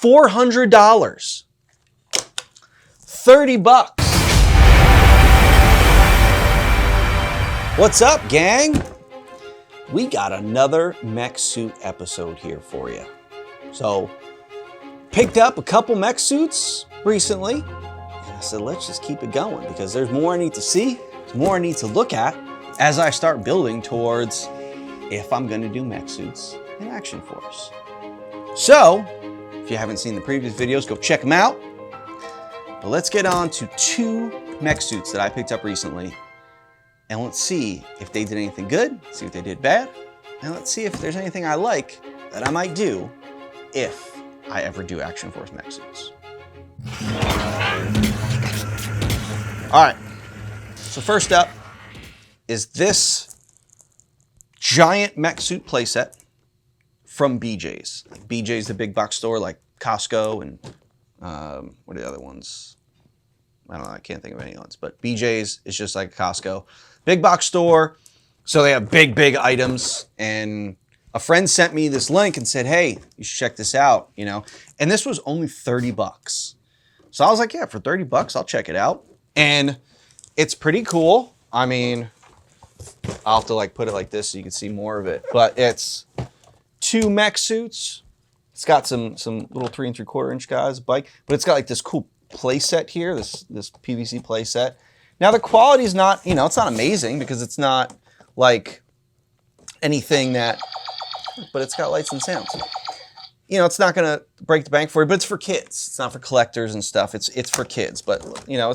$400. 30 bucks. What's up, gang? We got another Mech Suit episode here for you. So, picked up a couple Mech Suits recently, and I said, let's just keep it going because there's more I need to see, there's more I need to look at as I start building towards if I'm gonna do Mech Suits in Action Force. So, if you haven't seen the previous videos, go check them out. But let's get on to two Mech Suits that I picked up recently. And let's see if they did anything good, see if they did bad, and let's see if there's anything I like that I might do if I ever do Action Force Mech Suits. All right, so first up is this giant Mech Suit playset from BJ's. Like BJ's, the big box store, like Costco and what are the other ones? I don't know, I can't think of any ones, but BJ's is just like Costco. Big box store, so they have big items, and a friend sent me this link and said, hey, you should check this out, you know? And this was only 30 bucks. So I was like, yeah, for 30 bucks, I'll check it out. And it's pretty cool. I mean, I'll have to like put it like this so you can see more of it, but it's two Mech Suits. It's got some little 3 3/4 inch guys, bike, but it's got like this cool play set here, this PVC play set. Now the quality is not, you know, it's not amazing because it's not like anything that, but it's got lights and sounds. You know, it's not gonna break the bank for you, but it's for kids. It's not for collectors and stuff. It's for kids, but you know,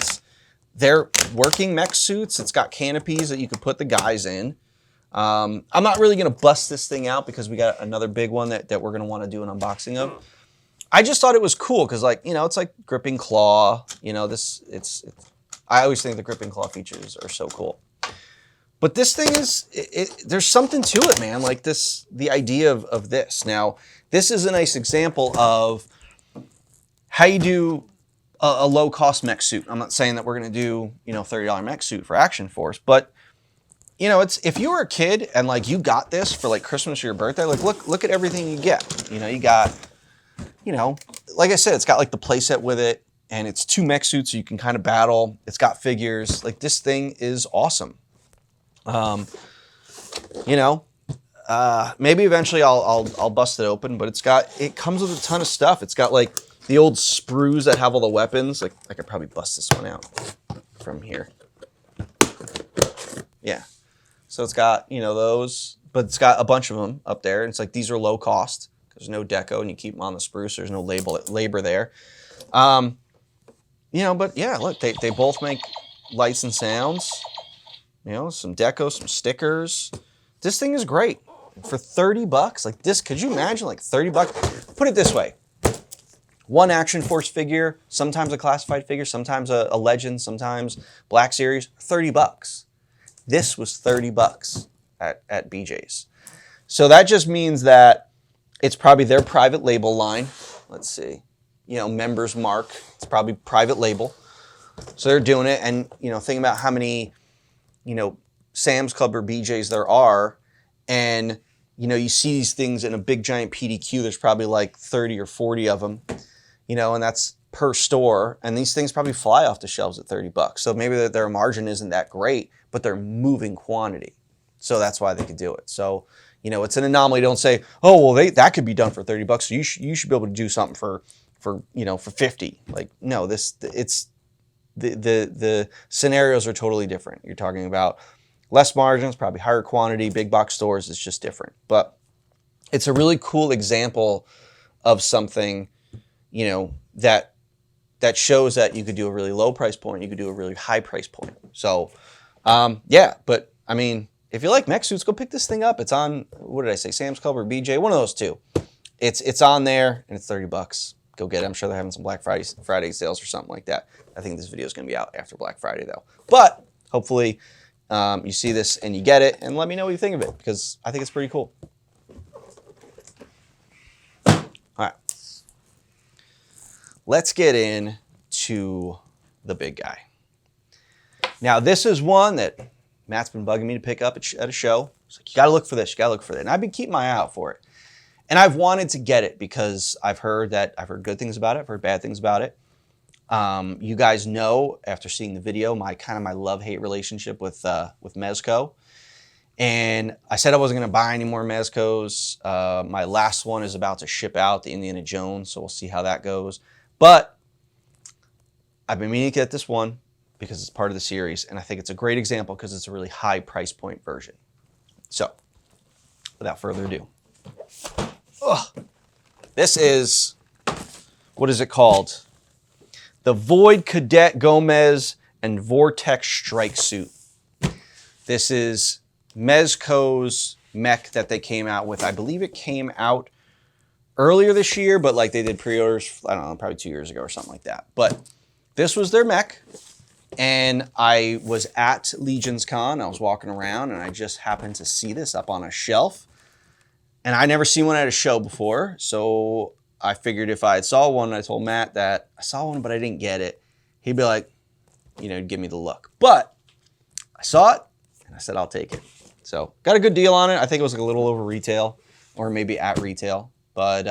they're working Mech Suits. It's got canopies that you could put the guys in. I'm not really gonna bust this thing out because we got another big one that we're gonna want to do an unboxing of. I just thought it was cool because, like, you know, it's like gripping claw. You know, I always think the gripping claw features are so cool. But this thing is, there's something to it, man. Like the idea of this. Now, this is a nice example of how you do a low-cost Mech Suit. I'm not saying that we're going to do, you know, $30 Mech Suit for Action Force, but you know, if you were a kid and like you got this for like Christmas or your birthday, like look at everything you get. You know, you got, you know, like I said, it's got like the playset with it, and it's two Mech Suits so you can kind of battle. It's got figures. Like, this thing is awesome. You know, maybe eventually I'll bust it open, but it comes with a ton of stuff. It's got like the old sprues that have all the weapons. Like, I could probably bust this one out from here. Yeah. So it's got, you know, those, but it's got a bunch of them up there. And it's like, these are low cost. There's no deco, and you keep them on the spruce. There's no labor there. You know, but yeah, look, they both make lights and sounds. You know, some deco, some stickers. This thing is great. For 30 bucks, like this, could you imagine like 30 bucks? Put it this way. One Action Force figure, sometimes a classified figure, sometimes a Legend, sometimes Black Series, 30 bucks. This was 30 bucks at BJ's. So that just means that it's probably their private label line. Let's see. You know, Members Mark. It's probably private label. So they're doing it. And, you know, think about how many, you know, Sam's Club or BJ's there are. And, you know, you see these things in a big giant PDQ. There's probably like 30 or 40 of them, you know, and that's per store. And these things probably fly off the shelves at 30 bucks. So maybe their margin isn't that great, but they're moving quantity. So that's why they could do it. So, you know, it's an anomaly. Don't say, oh, well, that could be done for 30 bucks. So you should be able to do something for you know, for 50. Like, no, the scenarios are totally different. You're talking about less margins, probably higher quantity, big box stores. It's just different. But it's a really cool example of something, you know, that shows that you could do a really low price point. You could do a really high price point. So, yeah, but I mean, if you like Mech Suits, go pick this thing up. It's on, what did I say, Sam's Club or BJ? One of those two. It's on there, and it's 30 bucks. Go get it. I'm sure they're having some Black Friday sales or something like that. I think this video is going to be out after Black Friday, though. But hopefully you see this and you get it, and let me know what you think of it, because I think it's pretty cool. All right. Let's get into the big guy. Now, this is one that Matt's been bugging me to pick up at a show. He's like, you got to look for this. You got to look for that. And I've been keeping my eye out for it. And I've wanted to get it because I've heard good things about it, I've heard bad things about it. You guys know after seeing the video my love-hate relationship with Mezco. And I said I wasn't going to buy any more Mezcos. My last one is about to ship out, the Indiana Jones, so we'll see how that goes. But I've been meaning to get this one because it's part of the series, and I think it's a great example because it's a really high price point version. So, without further ado, this is, what is it called? The Void Cadet Gomez and Vortex Strike Suit. This is Mezco's mech that they came out with. I believe it came out earlier this year, but like they did pre-orders, I don't know, probably 2 years ago or something like that. But this was their mech, and I was at Legion's Con. I was walking around, and I just happened to see this up on a shelf. And I never seen one at a show before, so I figured if I had saw one, I told Matt that I saw one, but I didn't get it, he'd be like, you know, give me the look. But I saw it, and I said, I'll take it. So got a good deal on it. I think it was like a little over retail, or maybe at retail. But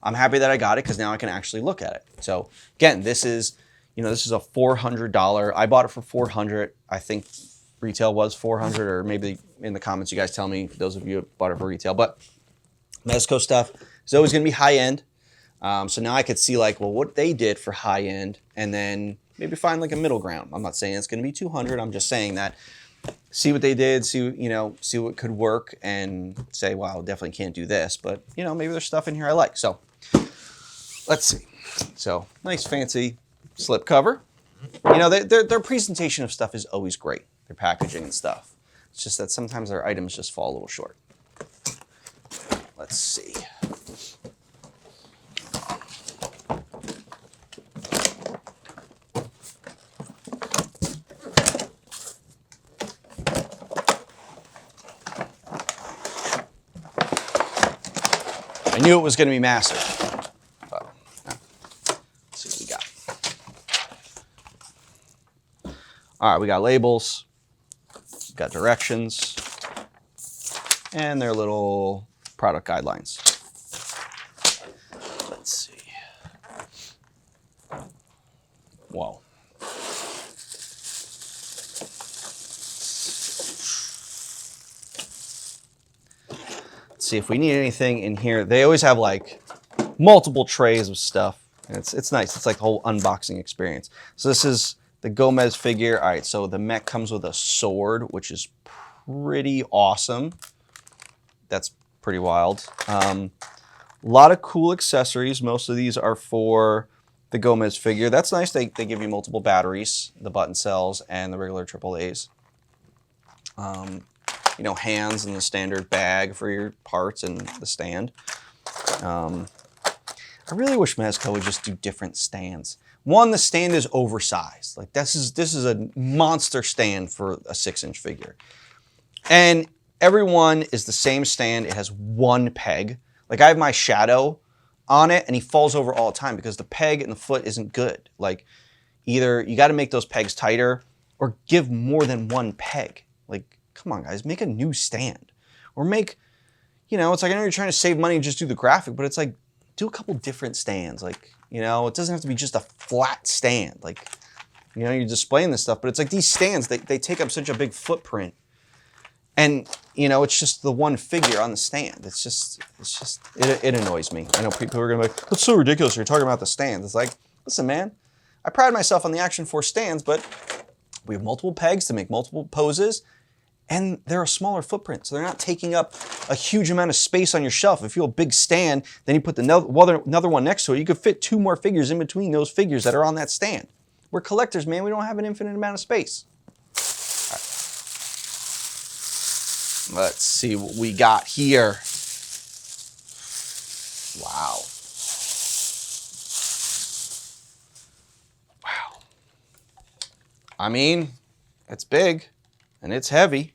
I'm happy that I got it because now I can actually look at it. So again, this is, you know, this is a $400. I bought it for $400. I think retail was $400, or maybe in the comments you guys tell me, those of you who bought it for retail. But Mezco stuff is always going to be high end. So now I could see like, well, what they did for high end, and then maybe find like a middle ground. I'm not saying it's going to be 200. I'm just saying that see what they did, see what could work, and say, wow, definitely can't do this. But you know, maybe there's stuff in here I like. So let's see. So nice fancy slip cover. You know, their presentation of stuff is always great. Their packaging and stuff. It's just that sometimes their items just fall a little short. Let's see. I knew it was going to be massive. But, let's see what we got. All right, we got labels, got directions, and their little product guidelines. Let's see. Whoa. Let's see if we need anything in here. They always have like multiple trays of stuff. And it's nice. It's like the whole unboxing experience. So this is the Gomez figure. All right, so the mech comes with a sword, which is pretty awesome. That's pretty wild. A lot of cool accessories. Most of these are for the Gomez figure. That's nice. They give you multiple batteries, the button cells, and the regular AAAs. You know, hands and the standard bag for your parts and the stand. I really wish Mezco would just do different stands. One, the stand is oversized. Like this is a monster stand for a 6-inch figure. And every one is the same stand. It has one peg. Like I have my Shadow on it, and he falls over all the time because the peg and the foot isn't good. Like either you got to make those pegs tighter or give more than one peg. Like, come on, guys, make a new stand. Or make, you know, it's like I know you're trying to save money and just do the graphic, but it's like do a couple different stands. Like, you know, it doesn't have to be just a flat stand. Like, you know, you're displaying this stuff, but it's like these stands, they take up such a big footprint. And, you know, it's just the one figure on the stand. It annoys me. I know people are going to be like, that's so ridiculous. You're talking about the stands. It's like, listen, man, I pride myself on the Action Force stands, but we have multiple pegs to make multiple poses, and they're a smaller footprint, so they're not taking up a huge amount of space on your shelf. If you have a big stand, then you put another one next to it, you could fit 2 more figures in between those figures that are on that stand. We're collectors, man. We don't have an infinite amount of space. All right. Let's see what we got here. Wow. Wow. I mean, it's big and it's heavy.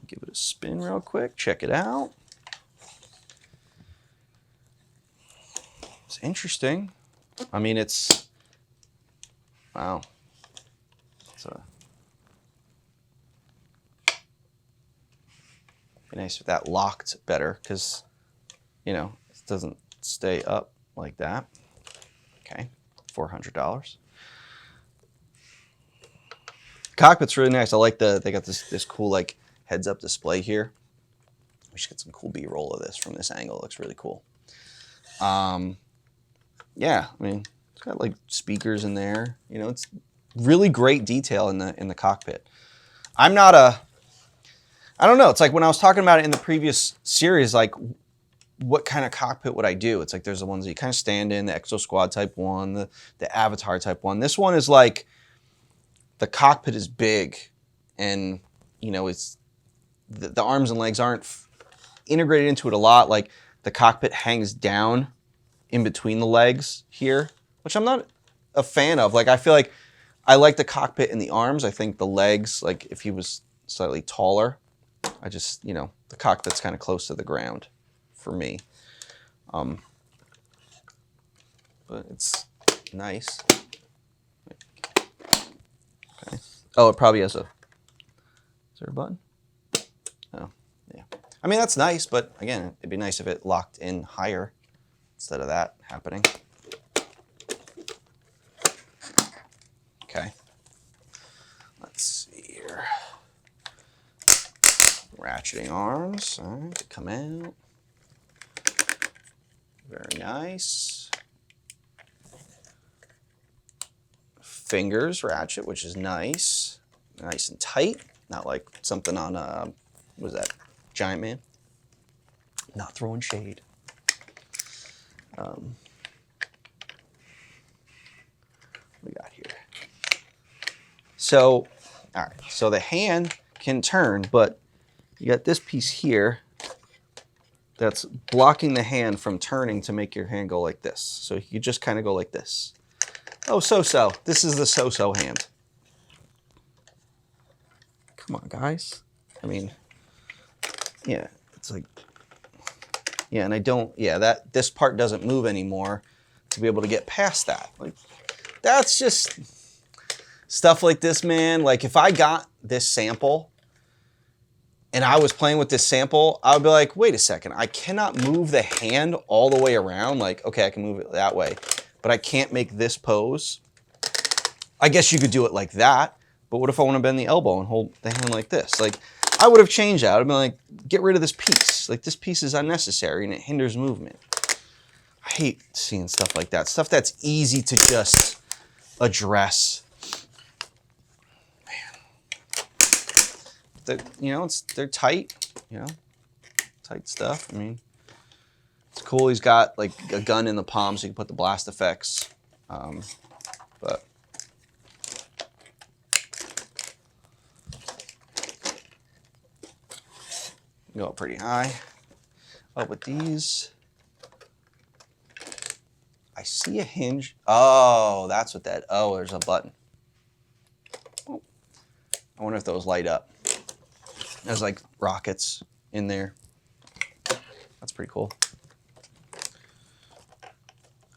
Give it a spin real quick. Check it out. It's interesting. I mean, it's, wow. Be nice if that locked better, because, you know, it doesn't stay up like that. Okay, $400. Cockpit's really nice. I like they got this cool like heads up display here. We should get some cool B-roll of this from this angle. It looks really cool. Yeah, I mean, it's got like speakers in there. You know, it's really great detail in the cockpit. I don't know. It's like when I was talking about it in the previous series, like what kind of cockpit would I do? It's like there's the ones that you kind of stand in, the Exo Squad type one, the Avatar type one. This one is like the cockpit is big, and you know it's the arms and legs aren't integrated into it a lot. Like the cockpit hangs down in between the legs here, which I'm not a fan of. Like I feel like I like the cockpit in the arms. I think the legs, like if he was slightly taller, I just, you know, the cockpit's kind of close to the ground for me. But it's nice. Okay. Oh, it probably has is there a button? Oh, yeah. I mean, that's nice, but again, it'd be nice if it locked in higher instead of that happening. Okay. Let's see here. Ratcheting arms, all right, to come out. Very nice. Fingers ratchet, which is nice. Nice and tight. Not like something on, what was that, Giant Man? Not throwing shade. What we got here? So, all right, so the hand can turn, but you got this piece here that's blocking the hand from turning to make your hand go like this. So you just kind of go like this. Oh, so-so. This is the so-so hand. Come on, guys. I mean, yeah, it's like, yeah, and I don't, yeah, this part doesn't move anymore to be able to get past that. Like, that's just stuff like this, man. Like, if I got this sample and I was playing with this sample, I would be like, wait a second, I cannot move the hand all the way around. Like, okay, I can move it that way, but I can't make this pose. I guess you could do it like that, but what if I want to bend the elbow and hold the hand like this? Like, I would have changed that. I'd been like, get rid of this piece. Like, this piece is unnecessary and it hinders movement. I hate seeing stuff like that. Stuff that's easy to just address. Man. You know, they're tight, you know, tight stuff. I mean, it's cool. He's got like a gun in the palm so you can put the blast effects. But go up pretty high. Oh, with these, I see a hinge. Oh, that's what that, oh, there's a button. Oh. I wonder if those light up. There's like rockets in there. That's pretty cool.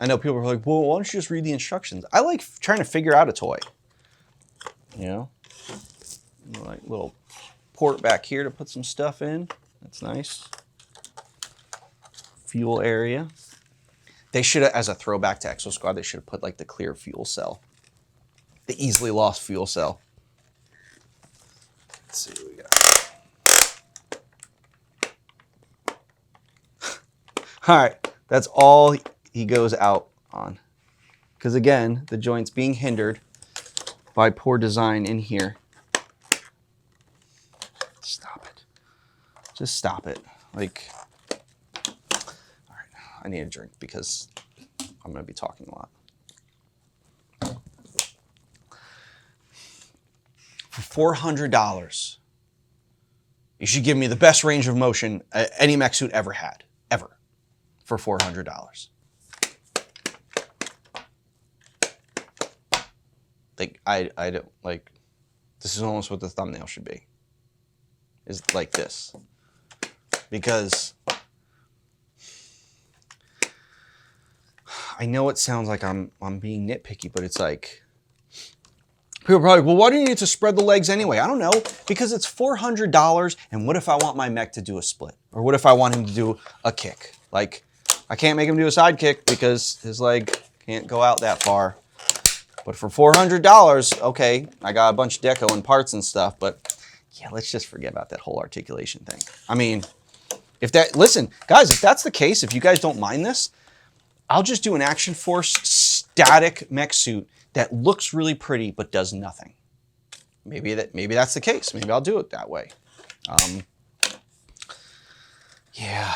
I know people are like, well, why don't you just read the instructions? I like trying to figure out a toy. You know? Like little port back here to put some stuff in. That's nice. Fuel area. They should have, as a throwback to Exo Squad, they should have put like the clear fuel cell. The easily lost fuel cell. Let's see what we got. All right, that's all he goes out on. Because again, the joint's being hindered by poor design in here. Stop it. Just stop it. Like, all right, I need a drink because I'm going to be talking a lot. For $400, you should give me the best range of motion any mech suit ever had, ever, for $400. Like, I don't, like, this is almost what the thumbnail should be, is like this. Because I know it sounds like I'm being nitpicky, but it's like, People are probably like, well, why do you need to spread the legs anyway? I don't know, because it's $400, and what if I want my mech to do a split? Or what if I want him to do a kick? Like, I can't make him do a side kick because his leg can't go out that far. But for $400, okay, I got a bunch of deco and parts and stuff, but yeah, let's just forget about that whole articulation thing. I mean, listen, guys, if that's the case, if you guys don't mind this, I'll just do an Action Force static mech suit that looks really pretty but does nothing. Maybe that's the case. Maybe I'll do it that way. Yeah,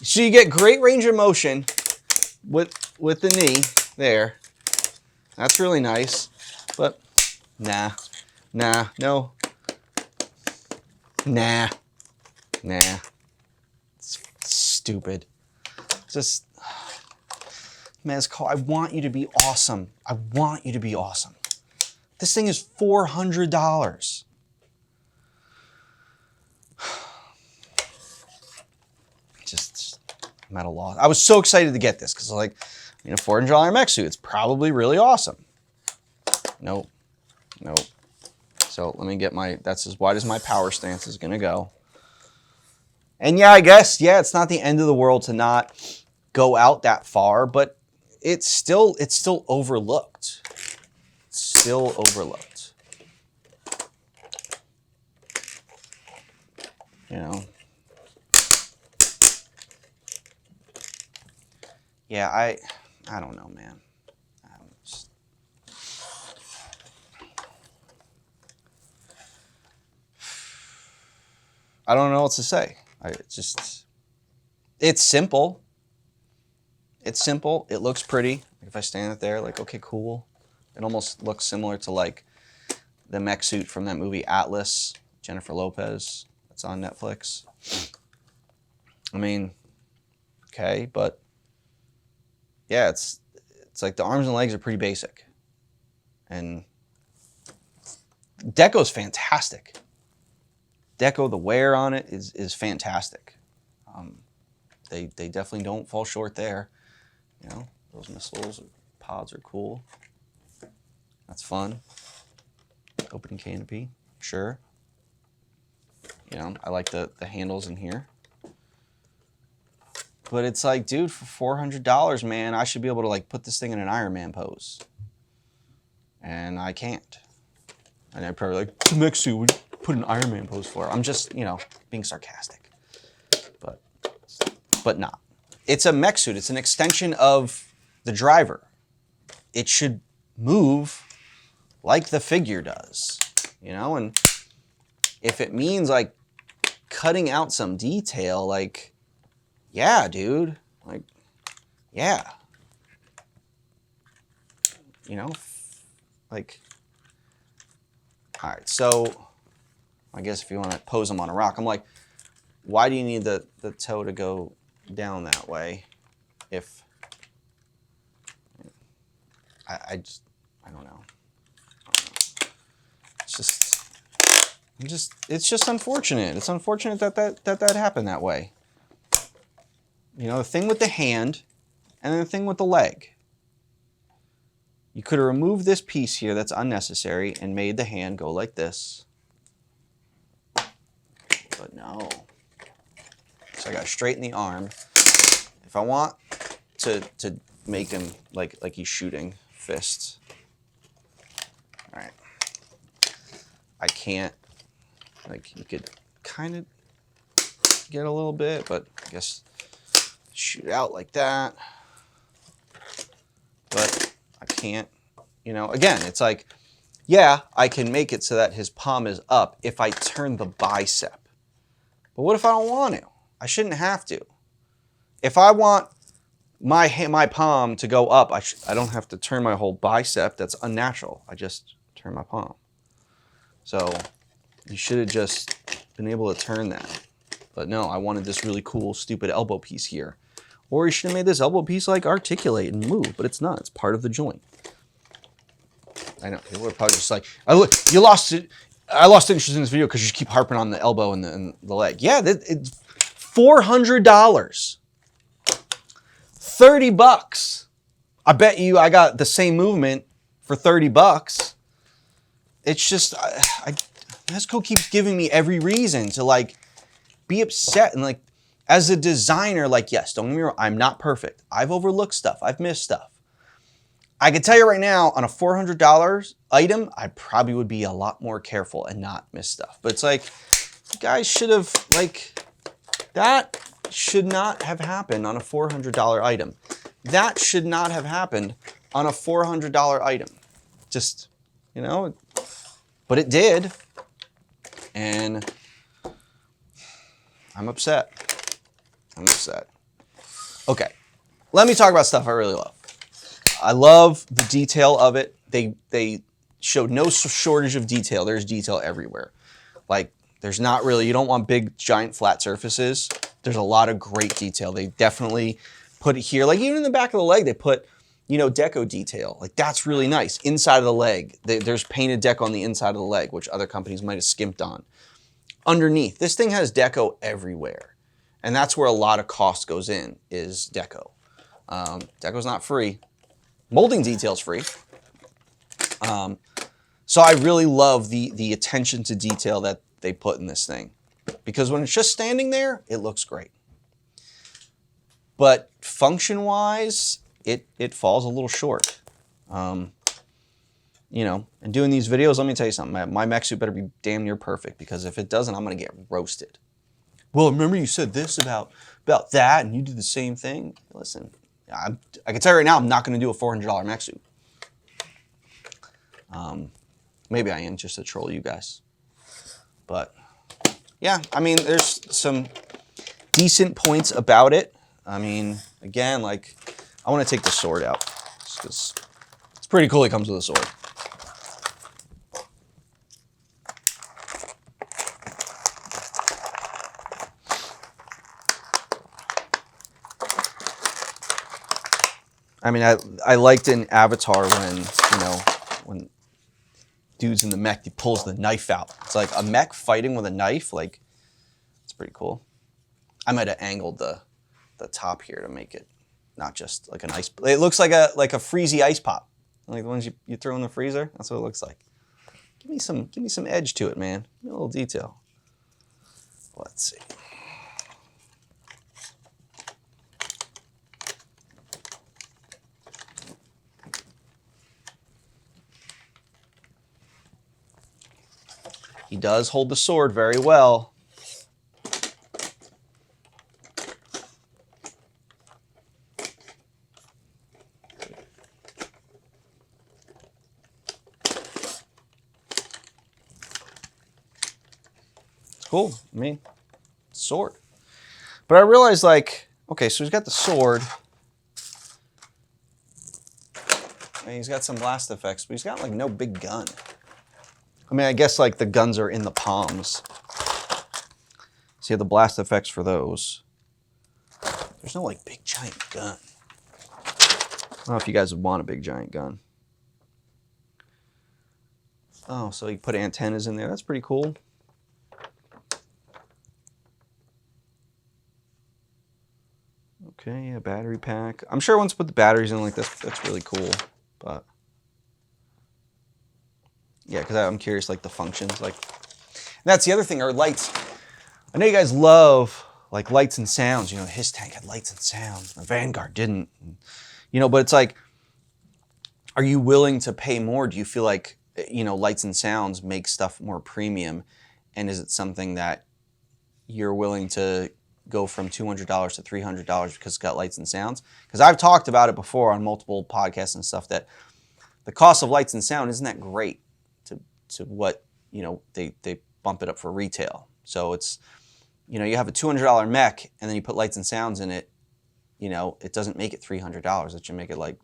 so you get great range of motion with the knee there. That's really nice, but nah, no, nah. It's stupid. Just, Mezco, I want you to be awesome. I want you to be awesome. This thing is $400. Just, I'm at a loss. I was so excited to get this because, like, a $400 mech suit, it's probably really awesome. Nope. So let me get that's as wide as my power stance is going to go. And yeah, I guess, yeah, it's not the end of the world to not go out that far, but it's still overlooked. It's still overlooked. You know? Yeah, I don't know, man. I don't know what to say. It's simple. It's simple. It looks pretty. If I stand it there, like, okay, cool. It almost looks similar to, like, the mech suit from that movie Atlas, Jennifer Lopez. That's on Netflix. I mean, okay, but yeah, it's like the arms and legs are pretty basic. And deco's fantastic. Deco, the wear on it is fantastic. They definitely don't fall short there. You know, those missiles, pods are cool. That's fun. Opening canopy, sure. You know, I like the handles in here. But it's like, dude, for $400, man, I should be able to, like, put this thing in an Iron Man pose. And I can't. And I'd probably like, the mech suit would put an Iron Man pose for. I'm just, you know, being sarcastic. But not. It's a mech suit. It's an extension of the driver. It should move like the figure does, you know? And if it means, like, cutting out some detail, like, yeah, dude. Like, yeah. You know? Like, all right, so I guess if you want to pose them on a rock, I'm like, why do you need the toe to go down that way if I don't know. It's just unfortunate. It's unfortunate that happened that way. You know, the thing with the hand and then the thing with the leg. You could have removed this piece here that's unnecessary and made the hand go like this. But no. So I got to straighten the arm. If I want to make him like he's shooting fists. All right. I can't, like, you could kind of get a little bit, but I guess shoot out like that. But I can't, you know, again, it's like, yeah, I can make it so that his palm is up if I turn the bicep. But what if I don't want to? I shouldn't have to. If I want my palm to go up, I don't have to turn my whole bicep. That's unnatural. I just turn my palm. So you should have just been able to turn that. But no, I wanted this really cool, stupid elbow piece here. Or you should have made this elbow piece like articulate and move, but it's not. It's part of the joint. I know, people are probably just like, I lost interest in this video because you just keep harping on the elbow and the leg. Yeah, it's $400. $30. I bet you I got the same movement for 30 bucks. It's just, Mezco keeps giving me every reason to like be upset. And like, as a designer, like, yes, don't get me wrong, I'm not perfect. I've overlooked stuff. I've missed stuff. I can tell you right now, on a $400 item, I probably would be a lot more careful and not miss stuff. But it's like, you guys should have, like, that should not have happened on a $400 item. That should not have happened on a $400 item. Just, you know, but it did. And I'm upset. I'm upset. Okay, let me talk about stuff I really love. I love the detail of it. They showed no shortage of detail. There's detail everywhere. Like, there's not really, you don't want big, giant, flat surfaces. There's a lot of great detail. They definitely put it here. Like, even in the back of the leg, they put, you know, deco detail. Like, that's really nice. Inside of the leg, there's painted deco on the inside of the leg, which other companies might have skimped on. Underneath, this thing has deco everywhere. And that's where a lot of cost goes in, is deco. Deco's not free. Molding detail's free. So I really love the attention to detail that they put in this thing. Because when it's just standing there, it looks great. But function-wise, it falls a little short. You know, and doing these videos, let me tell you something. My mech suit better be damn near perfect, because if it doesn't, I'm going to get roasted. Well, remember you said this about that, and you did the same thing? Listen. I can tell you right now, I'm not going to do a $400 mech suit. Maybe I am, just to troll you guys. But yeah, I mean, there's some decent points about it. I mean, again, like, I want to take the sword out, because it's pretty cool. It comes with a sword. I mean, I liked in Avatar when, you know, when dude's in the mech, he pulls the knife out. It's like a mech fighting with a knife. Like, it's pretty cool. I might have angled the top here to make it not just like an ice. It looks like a freezy ice pop, like the ones you throw in the freezer. That's what it looks like. Give me some edge to it, man. Give me a little detail. Let's see. He does hold the sword very well. It's cool. I mean, sword. But I realized, like, okay, so he's got the sword. And he's got some blast effects, but he's got, like, no big gun. I mean, I guess, like, the guns are in the palms. So you have the blast effects for those. There's no, like, big giant gun. I don't know if you guys would want a big giant gun. Oh, so you put antennas in there. That's pretty cool. Okay, a battery pack. I'm sure once you put the batteries in like this, that's really cool. But yeah, because I'm curious, like, the functions. Like, and that's the other thing, are lights. I know you guys love, like, lights and sounds. You know, his tank had lights and sounds. My Vanguard didn't. You know, but it's like, are you willing to pay more? Do you feel like, you know, lights and sounds make stuff more premium? And is it something that you're willing to go from $200 to $300 because it's got lights and sounds? Because I've talked about it before on multiple podcasts and stuff, that the cost of lights and sound isn't that great to what, you know, they bump it up for retail. So it's, you know, you have a $200 mech and then you put lights and sounds in it, you know, it doesn't make it $300. It should make it like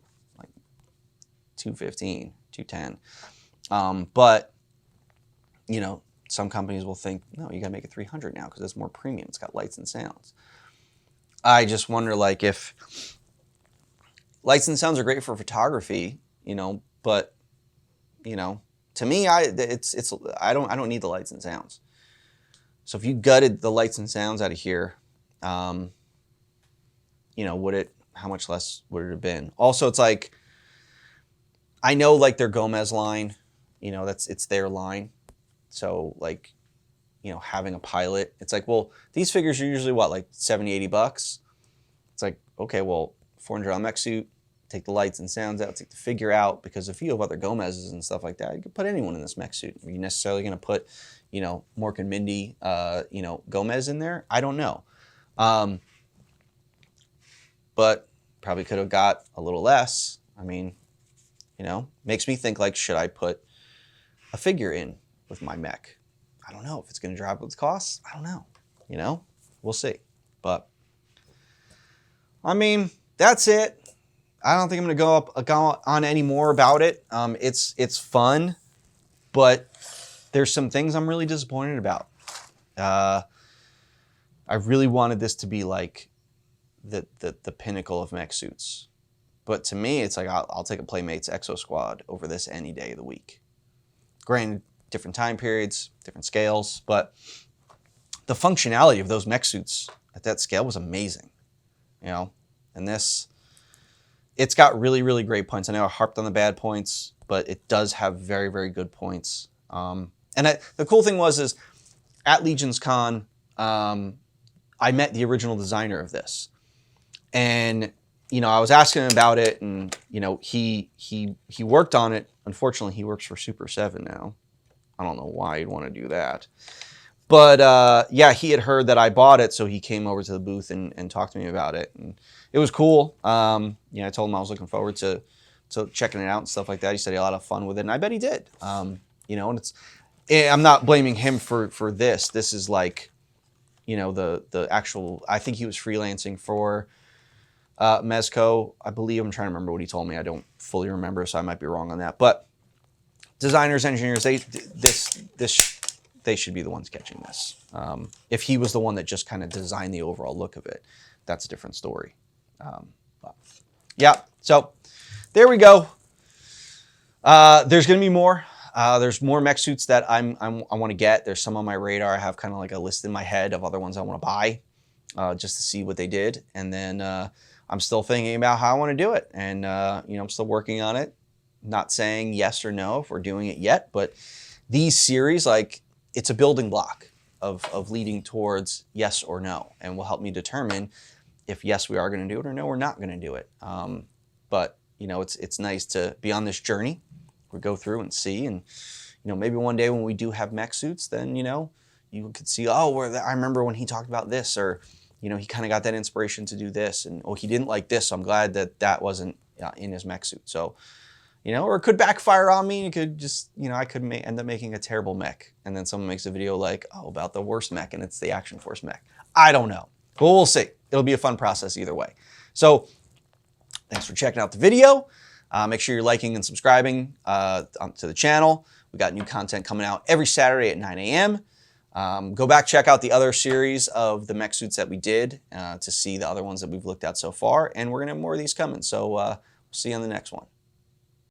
$215, $210. But, you know, some companies will think, no, you gotta make it $300 now because it's more premium. It's got lights and sounds. I just wonder, like, if lights and sounds are great for photography, you know, but, you know, to me, I don't need the lights and sounds. So if you gutted the lights and sounds out of here, you know, how much less would it have been? Also, it's like, I know like their Gomez line, you know, it's their line. So like, you know, having a pilot, it's like, well, these figures are usually what, like 70, 80 bucks. It's like, okay, well, $400 mech suit, take the lights and sounds out, take the figure out, because if you have other Gomez's and stuff like that, you could put anyone in this mech suit. Are you necessarily going to put, you know, Mork and Mindy, you know, Gomez in there? I don't know. But probably could have got a little less. I mean, you know, makes me think like, should I put a figure in with my mech? I don't know if it's going to drop its costs. I don't know. You know, we'll see. But I mean, that's it. I don't think I'm going to go on any more about it. It's fun, but there's some things I'm really disappointed about. I really wanted this to be like the pinnacle of mech suits, but to me, it's like I'll take a Playmates Exo Squad over this any day of the week. Granted, different time periods, different scales, but the functionality of those mech suits at that scale was amazing, you know. And this, it's got really, really great points. I know I harped on the bad points, but it does have very, very good points. And the cool thing is at Legion's Con, I met the original designer of this, and you know, I was asking him about it, and you know, he worked on it. Unfortunately, he works for Super 7 now. I don't know why he'd want to do that. But yeah, he had heard that I bought it, so he came over to the booth and talked to me about it. And it was cool. Yeah, I told him I was looking forward to checking it out and stuff like that. He said he had a lot of fun with it, and I bet he did. You know, and I'm not blaming him for this. This is like, you know, the actual, I think he was freelancing for Mezco, I believe. I'm trying to remember what he told me. I don't fully remember, so I might be wrong on that. But designers, engineers, they should be the ones catching this. If he was the one that just kind of designed the overall look of it, that's a different story. But yeah, so there we go. There's going to be more. There's more mech suits that I want to get. There's some on my radar. I have kind of like a list in my head of other ones I want to buy just to see what they did. And then I'm still thinking about how I want to do it. And, you know, I'm still working on it. Not saying yes or no if we're doing it yet, but these series, like, it's a building block of leading towards yes or no, and will help me determine if yes, we are going to do it, or no, we're not going to do it. But, you know, it's nice to be on this journey. We go through and see, and, you know, maybe one day when we do have mech suits, then, you know, you could see, oh, I remember when he talked about this, or, you know, he kind of got that inspiration to do this, and, oh, he didn't like this, so I'm glad that wasn't in his mech suit. So, you know, or it could backfire on me. It could just, you know, I could end up making a terrible mech, and then someone makes a video like, oh, about the worst mech, and it's the Action Force mech. I don't know. But we'll see. It'll be a fun process either way. So thanks for checking out the video. Make sure you're liking and subscribing to the channel. We got new content coming out every Saturday at 9 a.m. Go back, check out the other series of the mech suits that we did to see the other ones that we've looked at so far. And we're going to have more of these coming. So we'll see you on the next one.